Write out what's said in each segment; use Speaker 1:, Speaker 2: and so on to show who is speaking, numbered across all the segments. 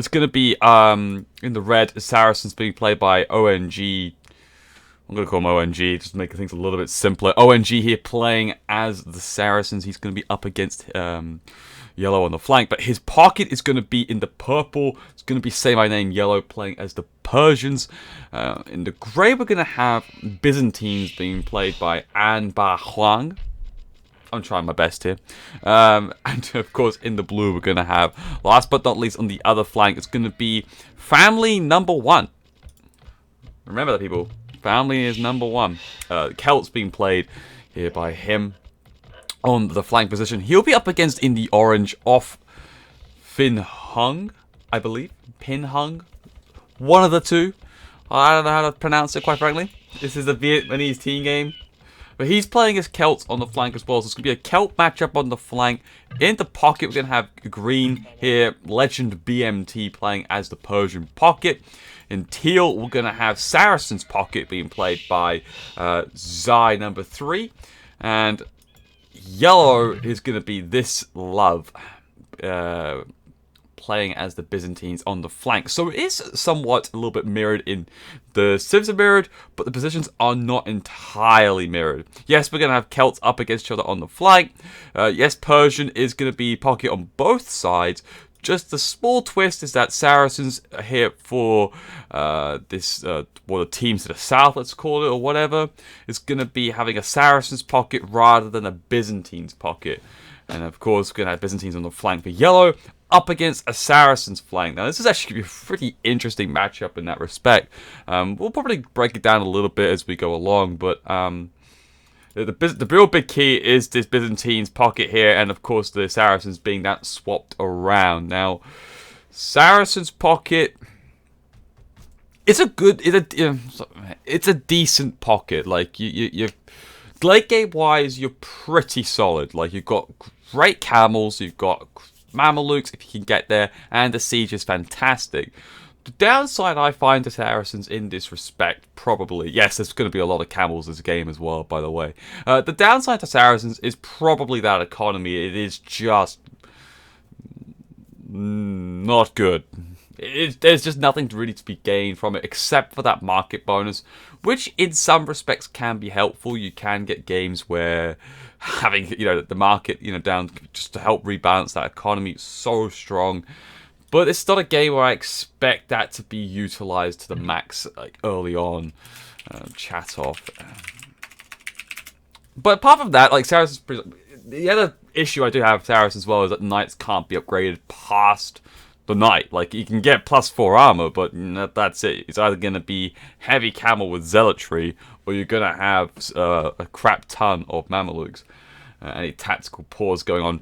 Speaker 1: It's going to be in the red, Saracens being played by ONG. I'm going to call him ONG, just making things a little bit simpler. ONG here playing as the Saracens. He's going to be up against yellow on the flank, but his pocket is going to be in the purple. It's going to be Say My Name Yellow playing as the Persians. In the grey, we're going to have Byzantines being played by Anba Huang. I'm trying my best here. And of course, in the blue, we're going to have, last but not least, on the other flank, it's going to be Family Number 1. Remember that, people. Family is number 1. Celts being played here by him on the flank position. He'll be up against, in the orange, off Fin Hung, I believe. Pin Hung. One of the two. I don't know how to pronounce it, quite frankly. This is a Vietnamese team game. But he's playing as Celts on the flank as well. So it's going to be a Celt matchup on the flank. In the pocket, we're going to have green here. Legend BMT playing as the Persian pocket. In teal, we're going to have Saracen's pocket being played by Zai number 3. And yellow is going to be this Love playing as the Byzantines on the flank. So it is somewhat a little bit mirrored in the civs are mirrored, but the positions are not entirely mirrored. Yes, we're going to have Celts up against each other on the flank. Yes, Persian is going to be pocket on both sides. Just the small twist is that Saracens are here for this, well, the teams to the south, let's call it, or whatever, is going to be having a Saracens pocket rather than a Byzantines pocket. And of course, we're going to have Byzantines on the flank for yellow, up against a Saracens flank. Now, this is actually going to be a pretty interesting matchup in that respect. We'll probably break it down a little bit as we go along, but the real big key is this Byzantines pocket here, and of course the Saracens being that swapped around. Now, Saracens pocket, it's a decent pocket. Like you late game wise, you're pretty solid. Like you've got great camels, you've got Mamelukes if you can get there, and the siege is fantastic. The downside I find to Saracens in this respect, probably, yes, there's going to be a lot of camels this game as well, by the way. The downside to Saracens is probably that economy. It is just not good. There's just nothing really to be gained from it except for that market bonus, which in some respects can be helpful. You can get games where having, the market, down just to help rebalance that economy is so strong. But it's not a game where I expect that to be utilized to the max, like early on. Chat off. But apart from that, like Saracens, the other issue I do have with Saracens as well is that knights can't be upgraded past the knight. Like you can get +4 armor, but that's it. It's either going to be heavy camel with zealotry, or you're going to have a crap ton of Mamelukes. Any tactical pause going on?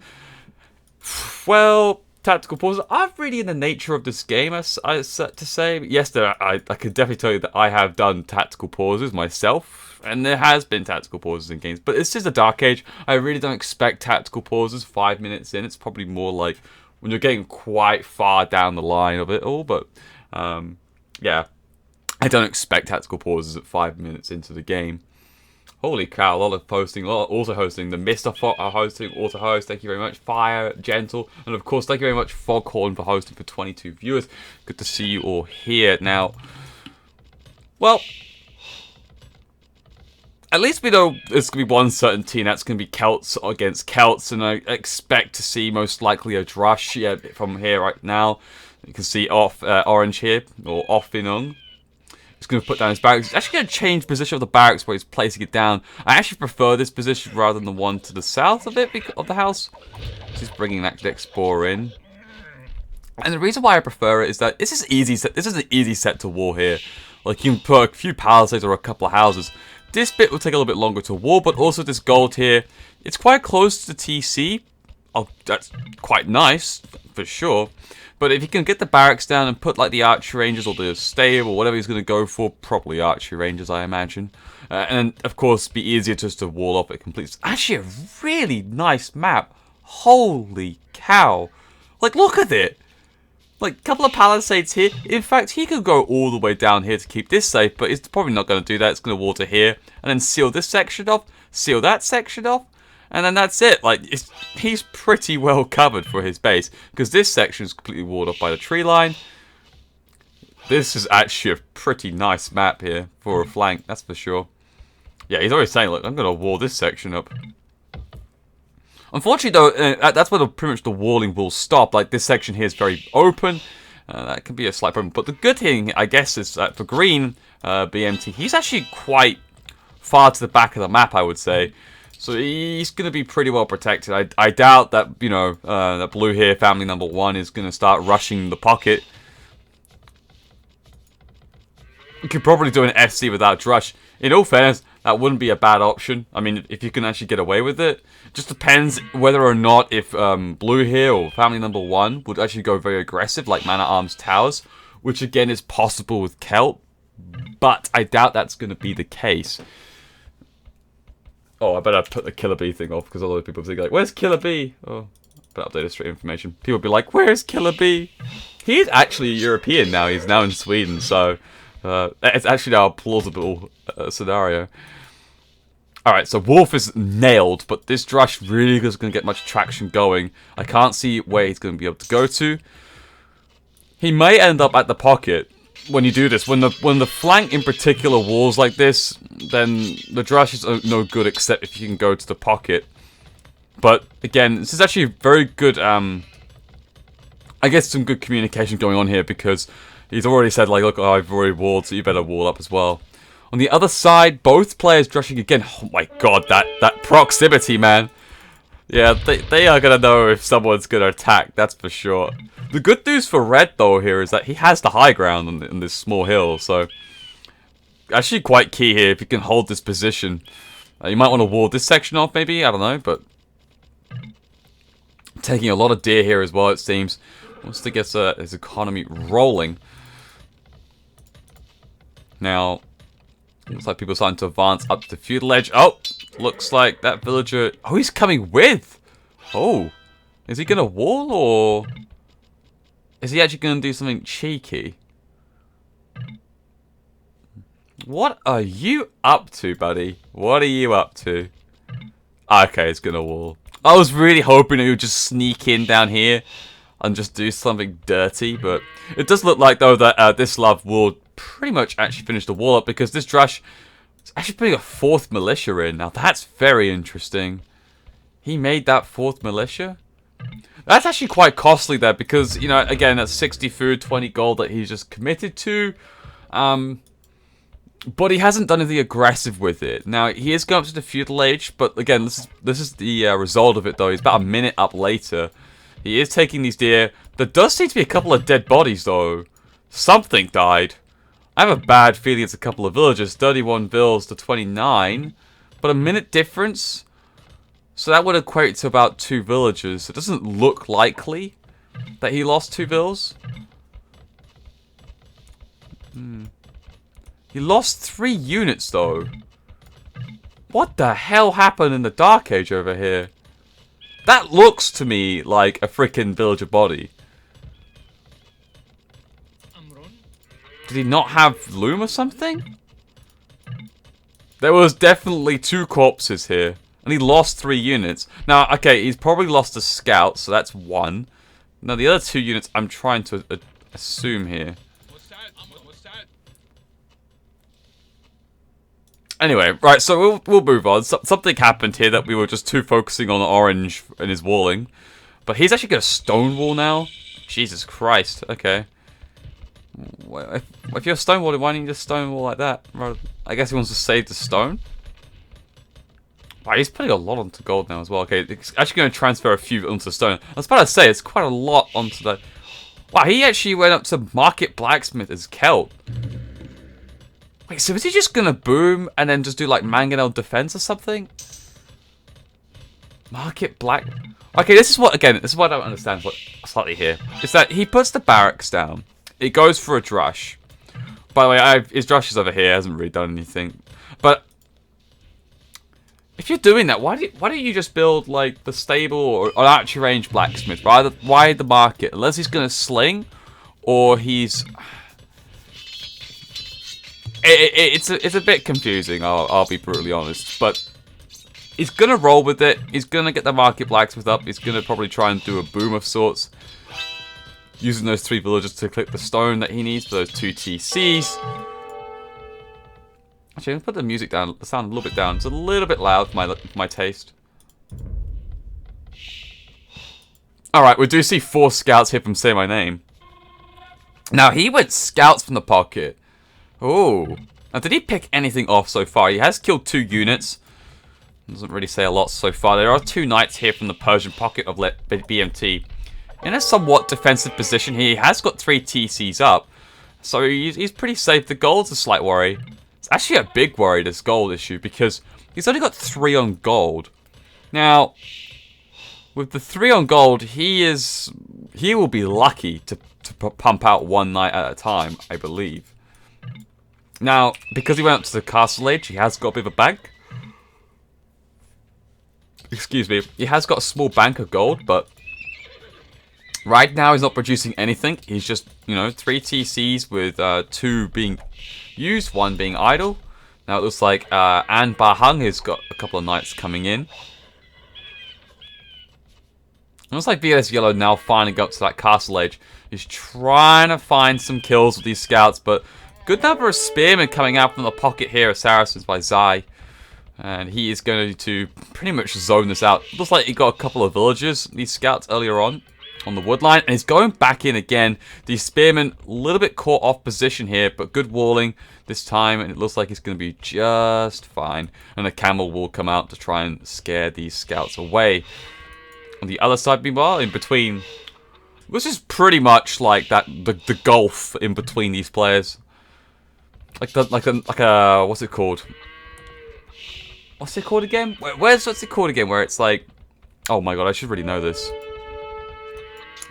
Speaker 1: Well, tactical pauses aren't really in the nature of this game, as I said to say. Yes, I can definitely tell you that I have done tactical pauses myself, and there has been tactical pauses in games, but it's just a Dark Age. I really don't expect tactical pauses 5 minutes in. It's probably more like when you're getting quite far down the line of it all, but yeah, I don't expect tactical pauses at 5 minutes into the game. Holy cow, a lot of posting, a lot of auto-hosting. The Mr. hosting, auto-host, thank you very much. Fire, Gentle, and of course, thank you very much, Foghorn, for hosting for 22 viewers. Good to see you all here. Now, well, at least we know there's going to be one certainty, and that's going to be Celts against Celts, and I expect to see most likely a Drush from here right now. You can see off orange here, or off Inung. He's going to put down his barracks. He's actually going to change position of the barracks where he's placing it down. I actually prefer this position rather than the one to the south of it, of the house. So he's bringing that next boar in. And the reason why I prefer it is that this is easy. This is an easy set to war here. Like you can put a few palisades or a couple of houses. This bit will take a little bit longer to war, but also this gold here, it's quite close to the TC. Oh, that's quite nice for sure. But if you can get the barracks down and put like the archery rangers or the stave or whatever he's going to go for, probably archery rangers, I imagine. And of course, be easier just to wall off it completely. It's actually a really nice map. Holy cow. Like, look at it. Like, a couple of palisades here. In fact, he could go all the way down here to keep this safe, but he's probably not going to do that. It's going to water here and then seal this section off, seal that section off. And then that's it. Like, he's pretty well covered for his base. Because this section is completely walled off by the tree line. This is actually a pretty nice map here for a flank, that's for sure. Yeah, he's always saying, look, I'm going to wall this section up. Unfortunately, though, that's where pretty much the walling will stop. Like, this section here is very open. That can be a slight problem. But the good thing, I guess, is that for green, BMT, he's actually quite far to the back of the map, I would say. So he's going to be pretty well protected. I doubt that, you know, that blue here, family number 1, is going to start rushing the pocket. You could probably do an SC without Drush. In all fairness, that wouldn't be a bad option. I mean, if you can actually get away with it. Just depends whether or not if blue here or family number 1 would actually go very aggressive, like Man-at-Arms Towers. Which, again, is possible with Celt. But I doubt that's going to be the case. Oh, I better put the Killer Bee thing off, because a lot of people think, like, where's Killer Bee? Oh, I better update the straight information. People will be like, where's Killer Bee? He's actually European now. He's now in Sweden, so... it's actually now a plausible scenario. Alright, so Wolf is nailed, but this Drush really isn't going to get much traction going. I can't see where he's going to be able to go to. He may end up at the pocket when you do this. When the flank in particular walls like this, then the Drush is no good except if you can go to the pocket. But again, this is actually very good, I guess some good communication going on here because... He's already said, like, look, oh, I've already walled, so you better wall up as well. On the other side, both players drushing again. Oh my god, that proximity, man. Yeah, they are going to know if someone's going to attack, that's for sure. The good news for Red, though, here is that he has the high ground on this small hill, so... Actually quite key here if you can hold this position. You might want to wall this section off, maybe, I don't know, but... Taking a lot of deer here as well, it seems. Wants to get his economy rolling. Now, looks like people are starting to advance up to the feudal edge. Oh, looks like that villager... Oh, he's coming with! Oh, is he going to wall or... Is he actually going to do something cheeky? What are you up to, buddy? What are you up to? Okay, he's going to wall. I was really hoping he would just sneak in down here and just do something dirty, but it does look like, though, that this love will pretty much actually finish the wall up because this Drush is actually putting a 4th militia in. Now, that's very interesting. He made that 4th militia? That's actually quite costly there because, you know, again, that's 60 food, 20 gold that he's just committed to. But he hasn't done anything aggressive with it. Now, he is going up to the feudal age, but again, this is the result of it, though. He's about a minute up later. He is taking these deer. There does seem to be a couple of dead bodies, though. Something died. I have a bad feeling it's a couple of villagers. 31 vills to 29. But a minute difference. So that would equate to about 2 villagers. It doesn't look likely that he lost 2 vills. He lost 3 units, though. What the hell happened in the Dark Age over here? That looks to me like a freaking villager body. Did he not have loom or something? There was definitely 2 corpses here. And he lost 3 units. Now, okay, he's probably lost a scout, so that's 1. Now, the other 2 units I'm trying to assume here. Anyway, right, so we'll move on. Something happened here that we were just too focusing on orange and his walling. But he's actually got a stone wall now? Jesus Christ, okay. If you're stone walling, why don't you just stone wall like that? I guess he wants to save the stone. Wow, he's putting a lot onto gold now as well. Okay, it's actually going to transfer a few onto stone. I was about to say, it's quite a lot onto that. Wow, he actually went up to Market Blacksmith as Celt. Wait, so is he just going to boom and then just do like Mangonel Defense or something? Market Black... Okay, this is what I don't understand slightly here. Is that he puts the barracks down. It goes for a Drush. By the way, his Drush is over here. Hasn't really done anything. But if you're doing that, why don't you just build like the stable or an archery range blacksmith? Why the market? Unless he's going to sling or he's... It's a bit confusing, I'll be brutally honest, but He's going to roll with it. He's going to get the Market Blacksmith up. He's going to probably try and do a boom of sorts. Using those 3 villagers to click the stone that he needs for those 2 TCs. Actually, let's put the music down, the sound a little bit down. It's a little bit loud for my taste. Alright, we do see 4 scouts here from Say My Name. Now, he went scouts from the pocket. Oh. Now, did he pick anything off so far? He has killed 2 units. Doesn't really say a lot so far. There are 2 knights here from the Persian pocket of BMT. In a somewhat defensive position, he has got 3 TCs up. So he's pretty safe. The gold's a slight worry. It's actually a big worry, this gold issue, because he's only got 3 on gold. Now, with the 3 on gold, he will be lucky to pump out 1 knight at a time, I believe. Now, because he went up to the castle age, he has got a bit of a bank. Excuse me. He has got a small bank of gold, but right now he's not producing anything. He's just, you know, 3 TCs with 2 being used, 1 being idle. Now it looks like An Bahang has got a couple of knights coming in. It looks like VS Yellow now finally got to that castle age. He's trying to find some kills with these scouts, but good number of spearmen coming out from the pocket here of Saracens by Zai. And he is going to pretty much zone this out. Looks like he got a couple of villagers, these scouts, earlier on the wood line. And he's going back in again. These spearmen, a little bit caught off position here, but good walling this time. And it looks like it's going to be just fine. And a camel will come out to try and scare these scouts away. On the other side, meanwhile, in between, this is pretty much like that the gulf in between these players. Like a what's it called? What's it called again? What's it called again? Where it's like, oh my god, I should really know this.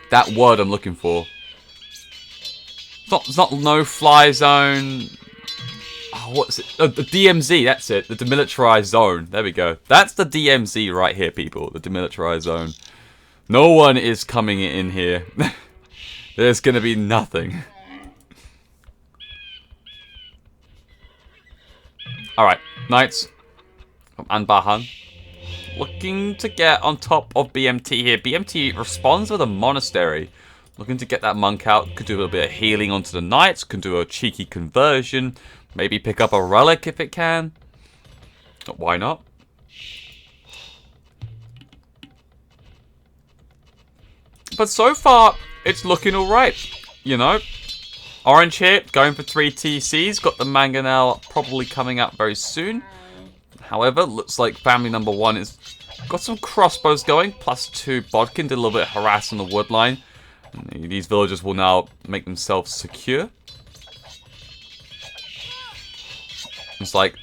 Speaker 1: That word I'm looking for. It's not no fly zone. Oh, what's it? Oh, the DMZ. That's it. The demilitarized zone. There we go. That's the DMZ right here, people. The demilitarized zone. No one is coming in here. There's gonna be nothing. All right, knights. And Bahan looking to get on top of BMT here. BMT responds with a monastery. Looking to get that monk out. Could do a little bit of healing onto the knights. Can do a cheeky conversion. Maybe pick up a relic if it can. Why not? But so far, it's looking alright. You know, Orange here, going for 3 TCs. Got the Mangonel probably coming out very soon. However, looks like family number 1 is got some crossbows going. +2 Bodkin did a little bit of harass on the wood line. And these villagers will now make themselves secure. It's like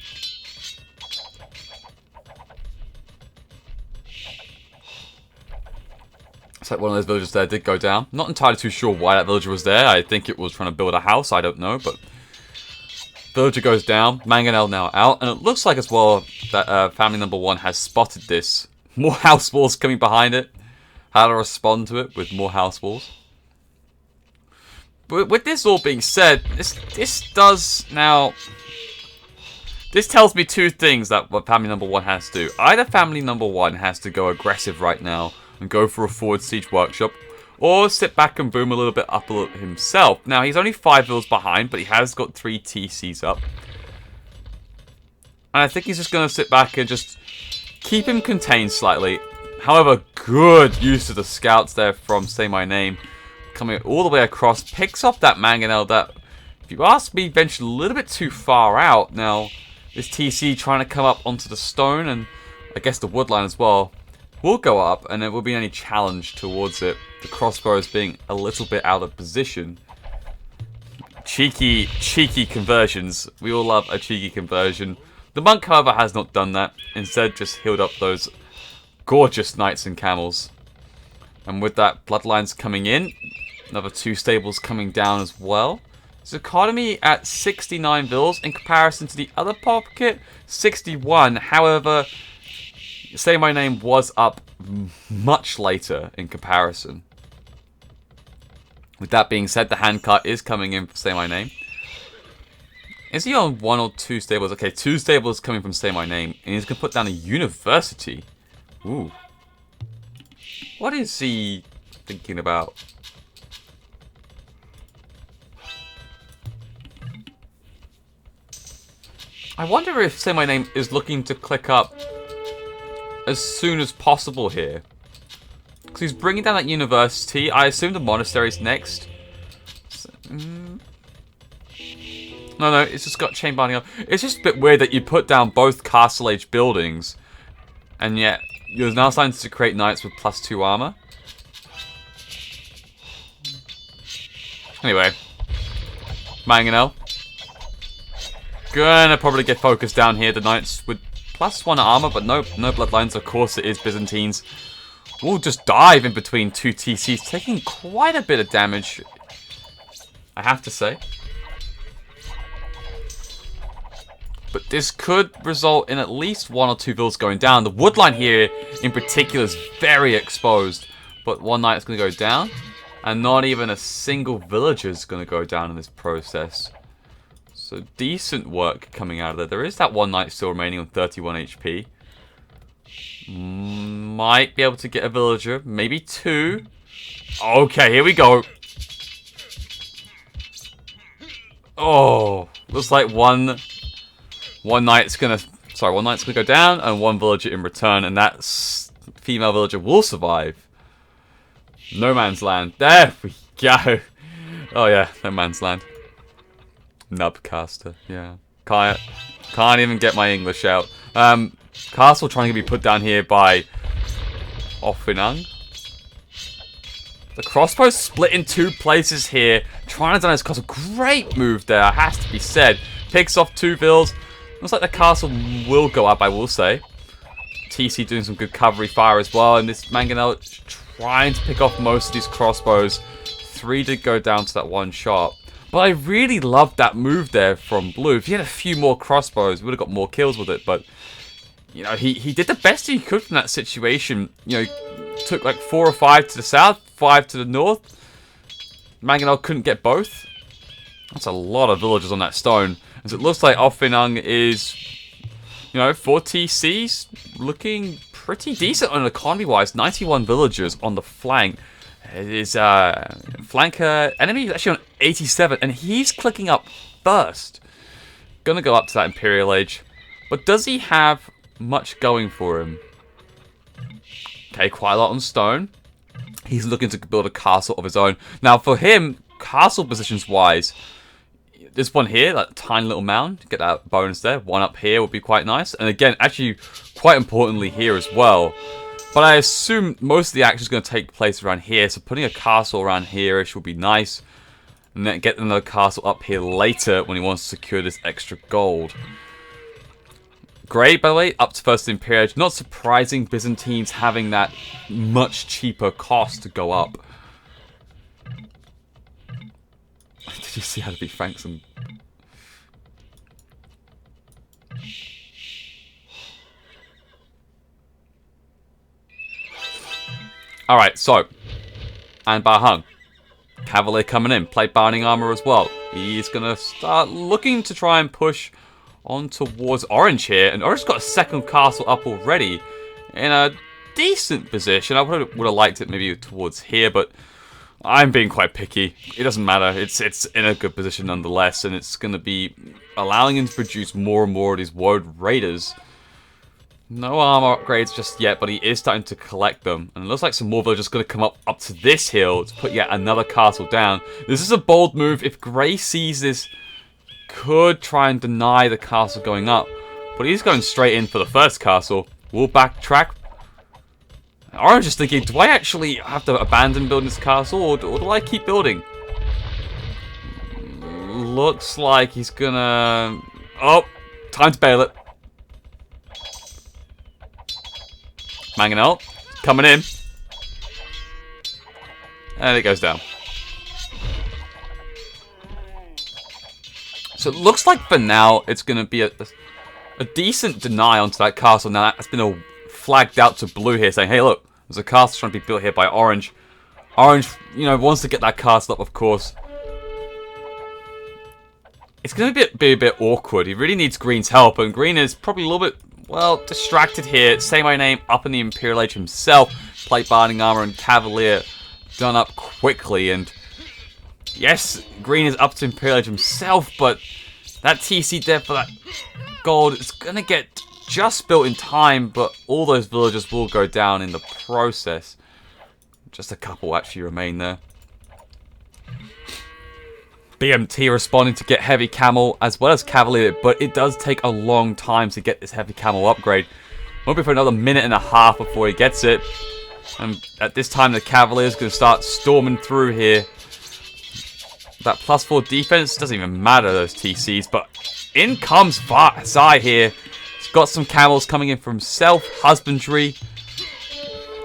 Speaker 1: one of those villagers there did go down. Not entirely too sure why that villager was there. I think it was trying to build a house. I don't know, but villager goes down. Mangonel now out, and it looks like as well that family number 1 has spotted this. More house walls coming behind it. How to respond to it with more house walls. But with this all being said, this tells me 2 things that what family number 1 has to do. Either family number 1 has to go aggressive right now and go for a forward siege workshop, or sit back and boom a little bit up himself. Now, he's only 5 vills behind, but he has got 3 TCs up. And I think he's just going to sit back and just keep him contained slightly. However, good use of the scouts there from Say My Name. Coming all the way across, picks off that Mangonel that, if you ask me, ventured a little bit too far out. Now, this TC trying to come up onto the stone, and I guess the woodline as well, will go up, and there will be any challenge towards it. The crossbows being a little bit out of position. Cheeky conversions. We all love a cheeky conversion. The monk, however, has not done that. Instead, just healed up those gorgeous knights and camels. And with that, bloodlines coming in. Another 2 stables coming down as well. His economy at 69 vills in comparison to the other pocket, 61. However, Say My Name was up much later in comparison. With that being said, the handcart is coming in for Say My Name. Is he on 1 or 2 stables? Okay, 2 stables coming from Say My Name. And he's going to put down a university. Ooh. What is he thinking about? I wonder if Say My Name is looking to click up as soon as possible here. Because he's bringing down that university. I assume the monastery's next. So, No, it's just got chain binding up. It's just a bit weird that you put down both Castle Age buildings, and yet you're now starting to create knights with +2 armor. Anyway, Mangonel. Gonna probably get focused down here. The knights with +1 armor, but no bloodlines. Of course, it is Byzantines. We'll just dive in between 2 TCs, taking quite a bit of damage, I have to say. But this could result in at least 1 or 2 villas going down. The wood line here, in particular, is very exposed. But one knight is going to go down, and not even a single villager is going to go down in this process. So decent work coming out of there. There is that one knight still remaining on 31 HP. Might be able to get a villager. Maybe 2. Okay, here we go. Oh, looks like one knight's gonna go down, and 1 villager in return, and that female villager will survive. No man's land. There we go. Oh yeah, no man's land. Nubcaster, yeah. Can't even get my English out. Castle trying to be put down here by Ophinung. The crossbow split in 2 places here. Trying to down his castle. Great move there, has to be said. Picks off 2 vills. Looks like the castle will go up, I will say. TC doing some good cavalry fire as well. And this Mangonel trying to pick off most of these crossbows. 3 did go down to that 1 shot. But I really loved that move there from Blue. If he had a few more crossbows, we would have got more kills with it. But, you know, he did the best he could from that situation. You know, took like 4 or 5 to the south, 5 to the north. Mangonel couldn't get both. That's a lot of villagers on that stone. As it looks like Ophinung is, you know, 4 TCs, looking pretty decent on economy-wise. 91 villagers on the flank. His flanker enemy is actually on 87, and he's clicking up first. Gonna go up to that Imperial Age. But does he have much going for him? Okay, quite a lot on stone. He's looking to build a castle of his own. Now, for him, castle positions-wise, this one here, that tiny little mound, get that bonus there. 1 up here would be quite nice. And again, actually, quite importantly here as well. But I assume most of the action is going to take place around here. So putting a castle around here-ish would be nice. And then get another castle up here later when he wants to secure this extra gold. Great, by the way, up to first Imperial. Not surprising Byzantines having that much cheaper cost to go up. Did you see how to be Franks and... Alright, so. And Bahung. Cavalier coming in. Plate binding armor as well. He's going to start looking to try and push on towards Orange here. And Orange's got a second castle up already. In a decent position. I would have liked it maybe towards here, but I'm being quite picky. It doesn't matter. It's in a good position nonetheless. And it's going to be allowing him to produce more and more of these Woad Raiders. No armor upgrades just yet, but he is starting to collect them. And it looks like some more villagers going to come up to this hill to put yet another castle down. This is a bold move. If Grey sees this, could try and deny the castle going up. But he's going straight in for the first castle. We'll backtrack. Orange is thinking, do I actually have to abandon building this castle, or do I keep building? Looks like he's gonna... Oh, time to bail it. Mangonel, coming in. And it goes down. So it looks like for now, it's going to be a decent deny onto that castle. Now that's been flagged out to Blue here, saying, hey look, there's a castle trying to be built here by Orange. Orange, you know, wants to get that castle up, of course. it's going to be a bit awkward. He really needs Green's help, and Green is probably a little bit, well, distracted here. Say my name up in the Imperial Age himself. Plate binding armor and Cavalier done up quickly, and yes, Green is up to Imperial Age himself, but that TC there for that gold is going to get just built in time, but all those villagers will go down in the process. Just a couple actually remain there. BMT responding to get heavy camel as well as cavalier, but it does take a long time to get this heavy camel upgrade. Won't be for another minute and a half before he gets it. And at this time the cavalier is going to start storming through here. That +4 defense doesn't even matter, those TCs, but in comes Zai here. He's got some camels coming in from self-husbandry.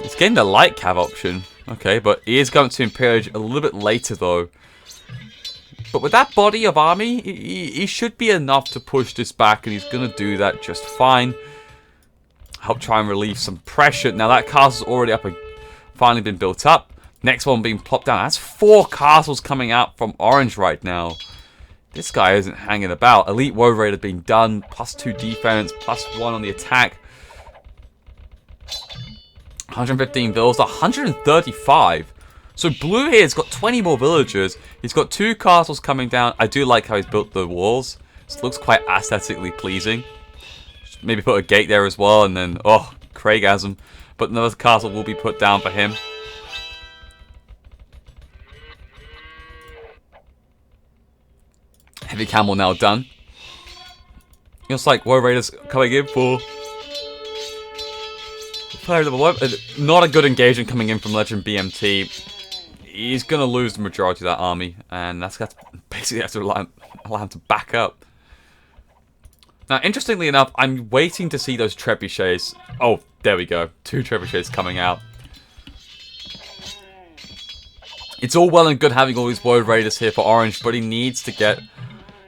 Speaker 1: He's getting the light cav option. Okay, but he is going to Imperial Age a little bit later though. But with that body of army, he should be enough to push this back, and he's going to do that just fine. Help try and relieve some pressure. Now that castle's already up, finally been built up. Next one being plopped down. That's 4 castles coming out from Orange right now. This guy isn't hanging about. Elite Woe Raider being done. +2 defense, +1 on the attack. 115 villas, 135. So Blue here has got 20 more villagers. He's got 2 castles coming down. I do like how he's built the walls. It looks quite aesthetically pleasing. Maybe put a gate there as well, and then, oh, Craigasm. But another castle will be put down for him. Heavy camel now done. Looks like Woe Raiders coming in for player number 1. Not a good engagement coming in from Legend BMT. He's going to lose the majority of that army, and that's basically have to allow him to back up. Now, interestingly enough, I'm waiting to see those trebuchets. Oh, there we go. 2 trebuchets coming out. It's all well and good having all these Woe Raiders here for Orange, but he needs to get,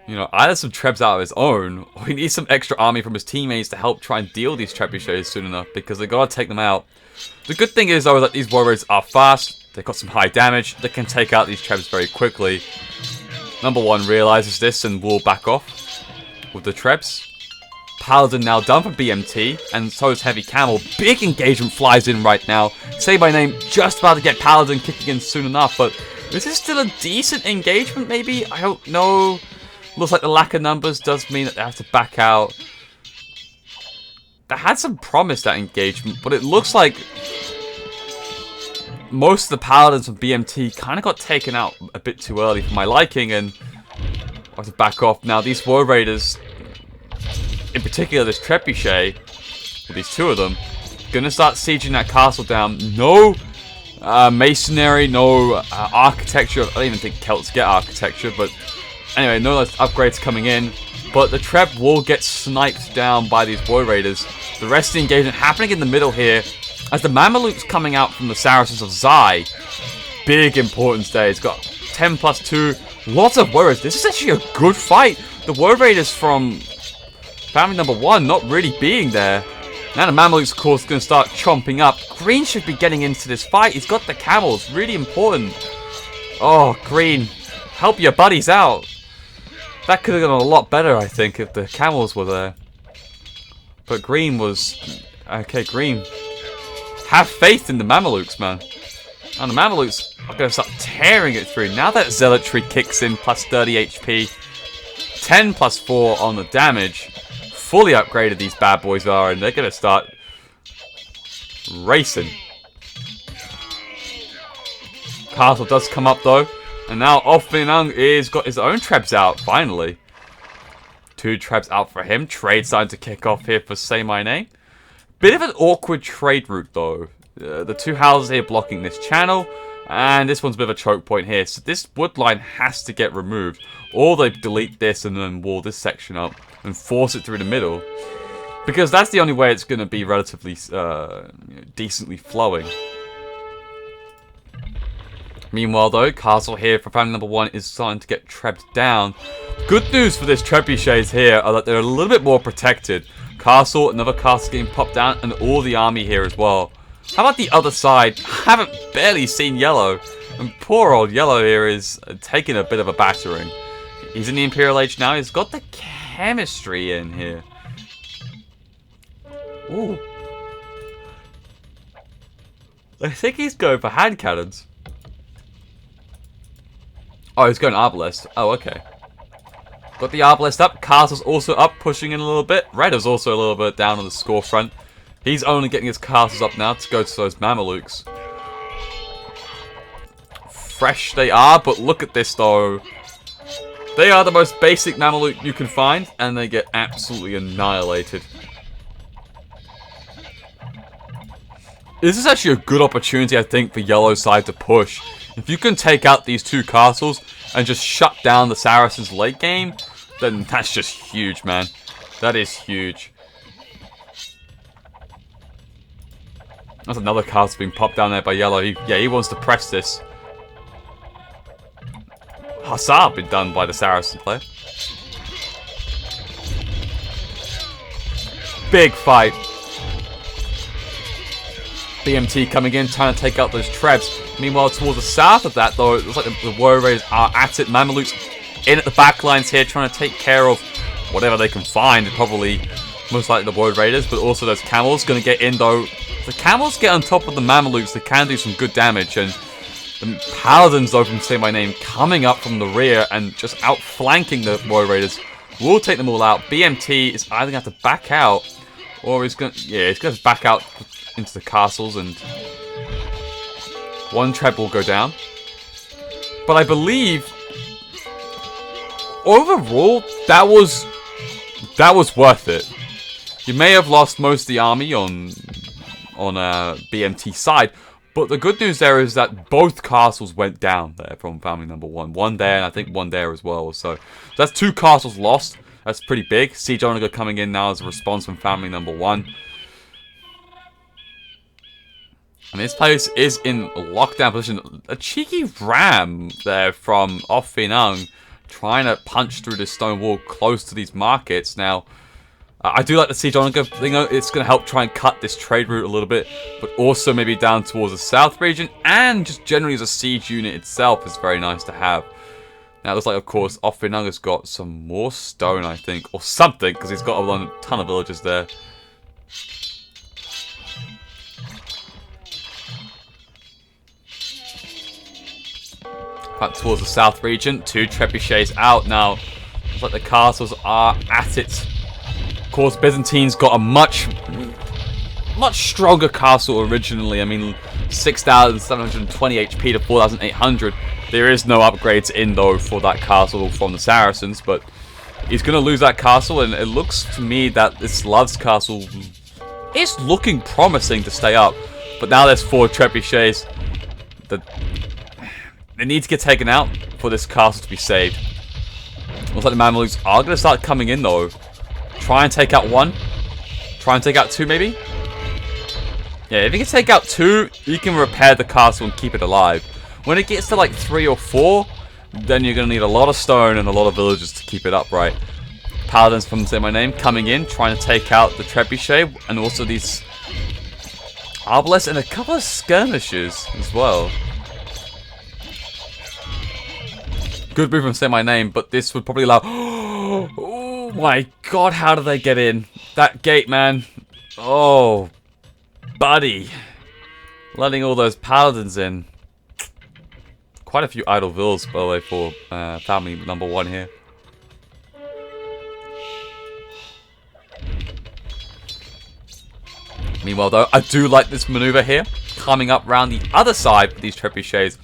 Speaker 1: you know, either some trebs out of his own, or he needs some extra army from his teammates to help try and deal these trebuchets soon enough, because they got to take them out. The good thing is, though, that these Woe Raiders are fast. They've got some high damage. They can take out these trebs very quickly. Number 1 realizes this and will back off with the trebs. Paladin now done for BMT, and so is Heavy Camel. Big engagement flies in right now. Say my name, just about to get Paladin kicking in soon enough, but is this still a decent engagement, maybe? I don't know. Looks like the lack of numbers does mean that they have to back out. They had some promise, that engagement, but it looks like most of the Paladins from BMT kind of got taken out a bit too early for my liking, and I have to back off. Now, these Woe Raiders, in particular this Trebuchet, with these 2 of them, gonna start sieging that castle down. No masonry, no architecture. I don't even think Celts get architecture, but anyway, no less upgrades coming in. But the Treb will get sniped down by these Woe Raiders. The rest of the engagement happening in the middle here, as the Mamelukes coming out from the Saracens of Zai. Big importance there. He's got 10+2. Lots of Woe Raiders. This is actually a good fight. The Woe Raiders from family number 1 not really being there. Now the Mamelukes, of course, going to start chomping up. Green should be getting into this fight. He's got the camels. Really important. Oh, Green. Help your buddies out. That could have gone a lot better, I think, if the camels were there. But Green was... Okay, Green. Have faith in the Mamelukes, man. And the Mamelukes are going to start tearing it through. Now that Zealotry kicks in, +30 HP. 10+4 on the damage. Fully upgraded these bad boys are, and they're going to start racing. Castle does come up, though. And now Offenung is got his own trebs out, finally. 2 trebs out for him. Trade starting to kick off here for Say My Name. Bit of an awkward trade route, though. The 2 houses here blocking this channel. And this one's a bit of a choke point here. So this wood line has to get removed. Or they delete this and then wall this section up and force it through the middle. Because that's the only way it's going to be relatively decently flowing. Meanwhile, though, castle here for family number 1 is starting to get trebbed down. Good news for this trebuchets here are that they're a little bit more protected. Castle, another castle getting popped down, and all the army here as well. How about the other side? I haven't barely seen Yellow, and poor old Yellow here is taking a bit of a battering. He's in the Imperial Age now. He's got the chemistry in here. Ooh. I think he's going for hand cannons. Oh, he's going arbalest. Oh, okay. Got the arbalest up. Castle's also up, pushing in a little bit. Red is also a little bit down on the score front. He's only getting his castles up now to go to those Mamelukes. Fresh they are, but look at this though. They are the most basic Mameluke you can find, and they get absolutely annihilated. This is actually a good opportunity, I think, for yellow side to push. If you can take out these two castles and just shut down the Saracens late game, then that's just huge, man. That is huge. That's another castle being popped down there by yellow. He wants to press this. Hussar been done by the Saracen player. Big fight. BMT coming in, trying to take out those trebs. Meanwhile, towards the south of that, though, it looks like the Warrior Raiders are at it. Mamelukes in at the back lines here, trying to take care of whatever they can find. Probably, most likely the Warrior Raiders, but also those camels. Going to get in, though. If the camels get on top of the Mamelukes, they can do some good damage. And the Paladins, though, from Say My Name, coming up from the rear and just outflanking the Warrior Raiders, will take them all out. BMT is either going to have to back out, or he's going to back out into the castles, and one treb will go down. But I believe overall that was worth it. You may have lost most of the army on BMT side, but the good news there is that both castles went down there from family number one. One there, and I think one there as well. So that's two castles lost. That's pretty big. Siege Onager coming in now as a response from family number one. And this place is in lockdown position. A cheeky ram there from off Finang, trying to punch through this stone wall close to these markets. Now, I do like the Siege Onager thing. It's going to help try and cut this trade route a little bit, but also maybe down towards the south region, and just generally as a siege unit itself is very nice to have. Now, it looks like, of course, off Finang has got some more stone, I think, or something, because he's got a ton of villages there. Back towards the south region, two trebuchets out now. Looks like the castles are at it. Of course, Byzantine's got a much stronger castle originally. I mean, 6,720 HP to 4,800. There is no upgrades in though for that castle from the Saracens, but he's going to lose that castle, and it looks to me that this Love's castle is looking promising to stay up. But now there's four trebuchets that they need to get taken out for this castle to be saved. Looks like the Mamelukes are going to start coming in though. Try and take out one. Try and take out two maybe. Yeah, if you can take out two, you can repair the castle and keep it alive. When it gets to like 3 or 4, then you're going to need a lot of stone and a lot of villagers to keep it upright. Paladins from Say My Name coming in, trying to take out the trebuchet, and also these arbalests and a couple of skirmishers as well. Good move from Say My Name, but this would probably allow... Oh my god, how did they get in? That gate, man. Oh, buddy. Letting all those paladins in. Quite a few idle villas, by the way, for family number one here. Meanwhile, though, I do like this maneuver here. Coming up round the other side with these trebuchets.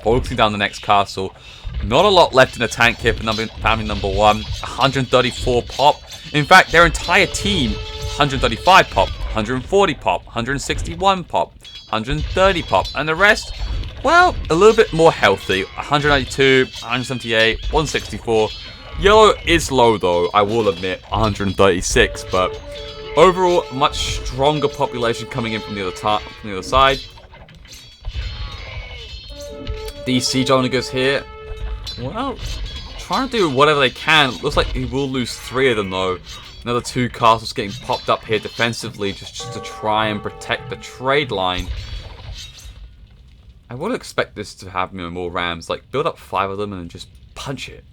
Speaker 1: Focusing down the next castle. Not a lot left in the tank here for family number one. 134 pop. In fact, their entire team, 135 pop, 140 pop, 161 pop, 130 pop. And the rest, well, a little bit more healthy. 192, 178, 164. Yellow is low though, I will admit, 136. But overall, much stronger population coming in from the other side. These Siege Onagers here, well, trying to do whatever they can. Looks like he will lose 3 of them though. Another 2 castles getting popped up here defensively just to try and protect the trade line. I would expect this to have more rams. Like, build up 5 of them and then just punch it.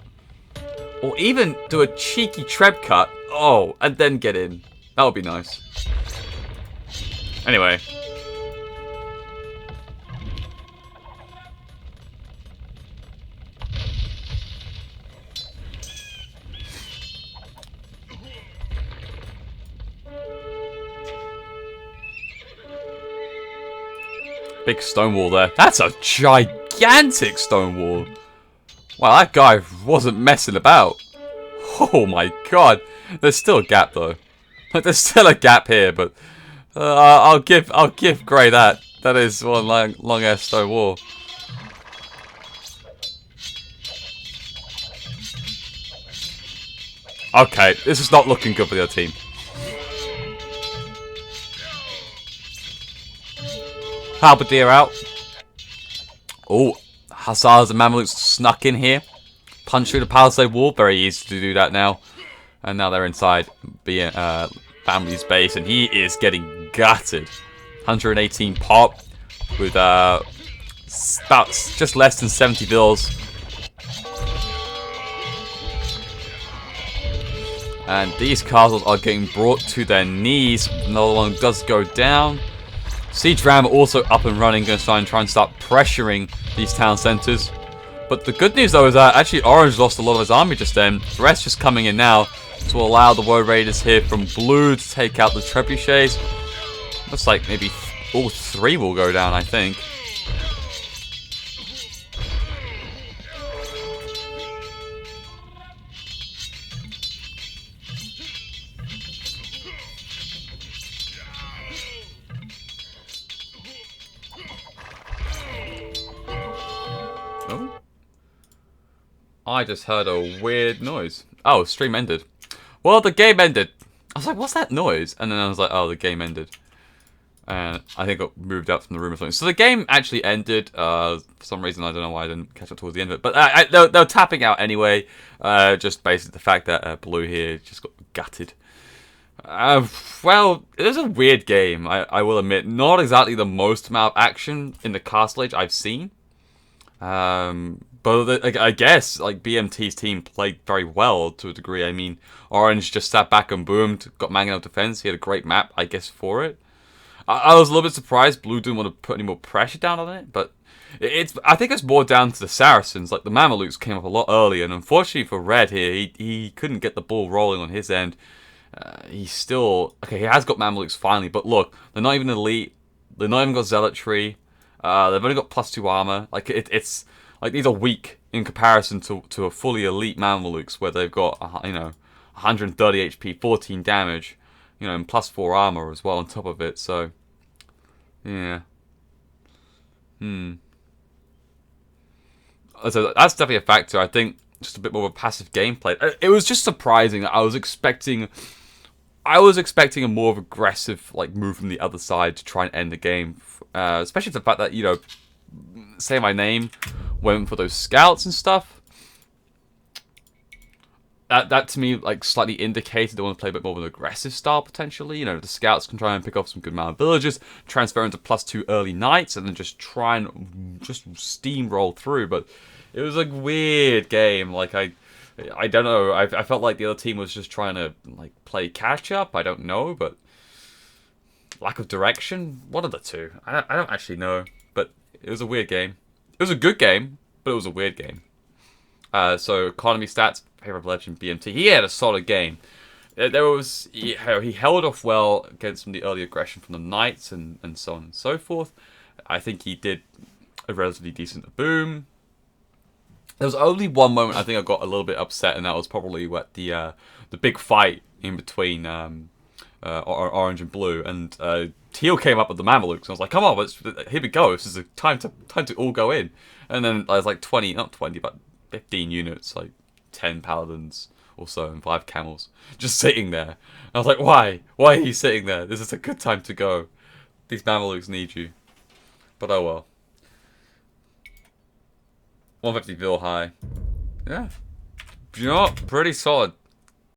Speaker 1: Or even do a cheeky treb cut. Oh, and then get in. That would be nice. Anyway. Big stone wall there. That's a gigantic stone wall. Wow, that guy wasn't messing about. Oh my god. There's still a gap though. Like, there's still a gap here, but I'll give Gray that. That is one long ass stone wall. Okay, this is not looking good for the other team. Halberdier out. Oh, Hussars and Mamelukes snuck in here. Punch through the palisade wall. Very easy to do that now. And now they're inside family's base. And he is getting gutted. 118 pop. With about just less than 70 bills. And these castles are getting brought to their knees. Another one does go down. Siege Ram also up and running, going to try and start pressuring these town centres. But the good news though is that actually Orange lost a lot of his army just then. The rest just coming in now to allow the Woad Raiders here from Blue to take out the Trebuchets. Looks like maybe all three will go down, I think. I just heard a weird noise. Oh, stream ended. Well, the game ended. I was like, what's that noise? And then I was like, oh, the game ended. And I think it got moved up from the room or something. So the game actually ended. For some reason, I don't know why I didn't catch up towards the end of it. But they were tapping out anyway. Just basically the fact that Blue here just got gutted. Well, it was a weird game, I will admit. Not exactly the most amount of action in the Castle Age I've seen. But I guess like BMT's team played very well to a degree. I mean, Orange just sat back and boomed, got Mangonel defense. He had a great map, I guess, for it. I was a little bit surprised Blue didn't want to put any more pressure down on it, but I think it's more down to the Saracens. Like the Mamelukes came up a lot earlier, and unfortunately for Red here, he couldn't get the ball rolling on his end. He's still okay. He has got Mamelukes finally, but look, they're not even elite. They're not even got Zealotry. They've only got +2 armor. Like it's like these are weak in comparison to a fully elite Mamelukes where they've got 130 HP, 14 damage, and +4 armor as well on top of it. So yeah, So that's definitely a factor. I think just a bit more of a passive gameplay. It was just surprising. I was expecting a more of aggressive move from the other side to try and end the game, especially the fact that Say My Name went for those scouts and stuff. That to me slightly indicated they want to play a bit more of an aggressive style potentially. The scouts can try and pick off some good amount of villagers, transfer into +2 early knights, and then just try and just steamroll through. But it was a weird game. I don't know. I felt like the other team was just trying to play catch up. I don't know, but lack of direction. One of the two. I don't actually know. But it was a weird game. It was a good game, but it was a weird game. So economy stats, favorite legend BMT. He had a solid game. He held off well against some of the early aggression from the knights and so on and so forth. I think he did a relatively decent boom. There was only one moment I think I got a little bit upset, and that was probably the big fight in between Orange and Blue, and Teal came up with the Mamelukes, and I was like, "Come on, here we go! This is a time to all go in." And then I was like not 20, but 15 units, 10 paladins or so, and 5 camels, just sitting there. And I was like, "Why? Why are you sitting there? This is a good time to go. These Mamelukes need you." But oh well. 150 bill high. Yeah. Pretty solid.